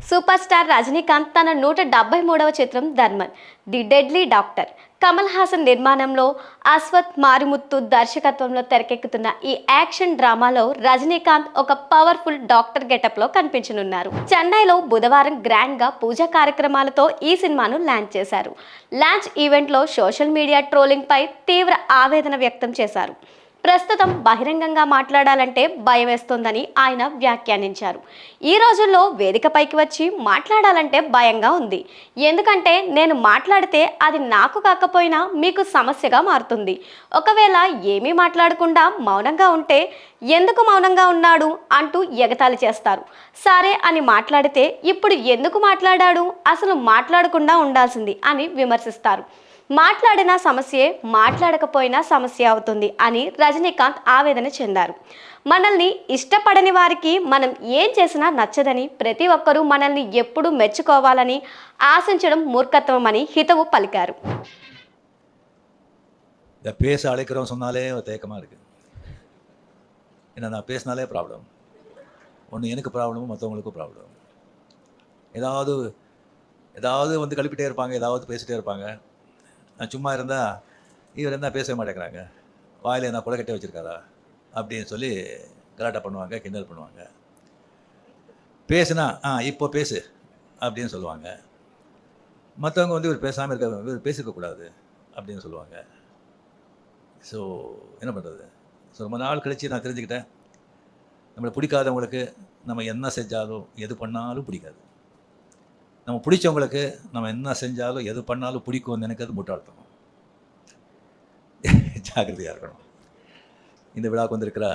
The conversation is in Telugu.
సూపర్ స్టార్ రజనీకాంత్ తన 173వ చిత్రం Dharman the deadly doctor Kamal Haasan నిర్మాణంలో అశ్వత్ మారిముత్తు దర్శకత్వంలో తెరకెక్కుతున్న ఈ యాక్షన్ డ్రామాలో రజనీకాంత్ ఒక పవర్ఫుల్ డాక్టర్ గెటప్లో కనిపించనున్నారు. చెన్నైలో బుధవారం గ్రాండ్గా పూజా కార్యక్రమాలతో ఈ సినిమాను లాంచ్ చేశారు. లాంచ్ ఈవెంట్లో సోషల్ మీడియా ట్రోలింగ్పై తీవ్ర ఆవేదన వ్యక్తం చేశారు. ప్రస్తుతం బహిరంగంగా మాట్లాడాలంటే భయం వేస్తోందని ఆయన వ్యాఖ్యానించారు. ఈ రోజుల్లో వేదికపైకి వచ్చి మాట్లాడాలంటే భయంగా ఉంది. ఎందుకంటే నేను మాట్లాడితే అది నాకు కాకపోయినా మీకు సమస్యగా మారుతుంది. ఒకవేళ ఏమీ మాట్లాడకుండా మౌనంగా ఉంటే ఎందుకు మౌనంగా ఉన్నాడు అంటూ ఎగతాళి చేస్తారు. సరే అని మాట్లాడితే ఇప్పుడు ఎందుకు మాట్లాడాడు, అసలు మాట్లాడకుండా ఉండాల్సింది అని విమర్శిస్తారు. మాట్లాడిన సమస్యే, మాట్లాడకపోయినా సమస్య అవుతుంది అని రజనీకాంత్ ఆవేదన చెందారు. మనల్ని ఇష్టపడని వారికి మనం ఏం చేసినా నచ్చదని, ప్రతి ఒక్కరూ మనల్ని ఎప్పుడూ మెచ్చుకోవాలని ఆశించడం మూర్ఖత్వం అని హితవు పలికారు. பேச அழைக்கிறோம் சொன்னாலே தேக்கமாக இருக்குது. ஏன்னா நான் பேசினாலே ப்ராப்ளம். ஒன்று எனக்கு ப்ராப்ளமும் மற்றவங்களுக்கும் ப்ராப்ளம். ஏதாவது வந்து கழிப்பிட்டே இருப்பாங்க, ஏதாவது பேசிகிட்டே இருப்பாங்க. நான் சும்மா இருந்தால் இவர் என்ன பேசவே மாட்டேங்கிறாங்க, வாயில் என்ன குலக்கட்டே வச்சுருக்காரா அப்படின்னு சொல்லி கலாட்டா பண்ணுவாங்க, கிண்டல் பண்ணுவாங்க. பேசுனா இப்போ பேசு அப்படின்னு சொல்லுவாங்க. மற்றவங்க வந்து இவர் பேசாமல் இருக்க, இவர் பேசிருக்கக்கூடாது அப்படின்னு சொல்லுவாங்க. ஸோ என்ன பண்ணுறது? ஸோ ரொம்ப நாள் கழித்து நான் தெரிஞ்சுக்கிட்டேன், நம்மளை பிடிக்காதவங்களுக்கு நம்ம என்ன செஞ்சாலும் எது பண்ணாலும் பிடிக்காது. நம்ம பிடிச்சவங்களுக்கு நம்ம என்ன செஞ்சாலும் எது பண்ணாலும் பிடிக்கும்னு நினைக்கிறது முட்டாள்தனம். ஜாக்கிரதையாக இருக்கணும். இந்த விழாவுக்கு வந்திருக்கிற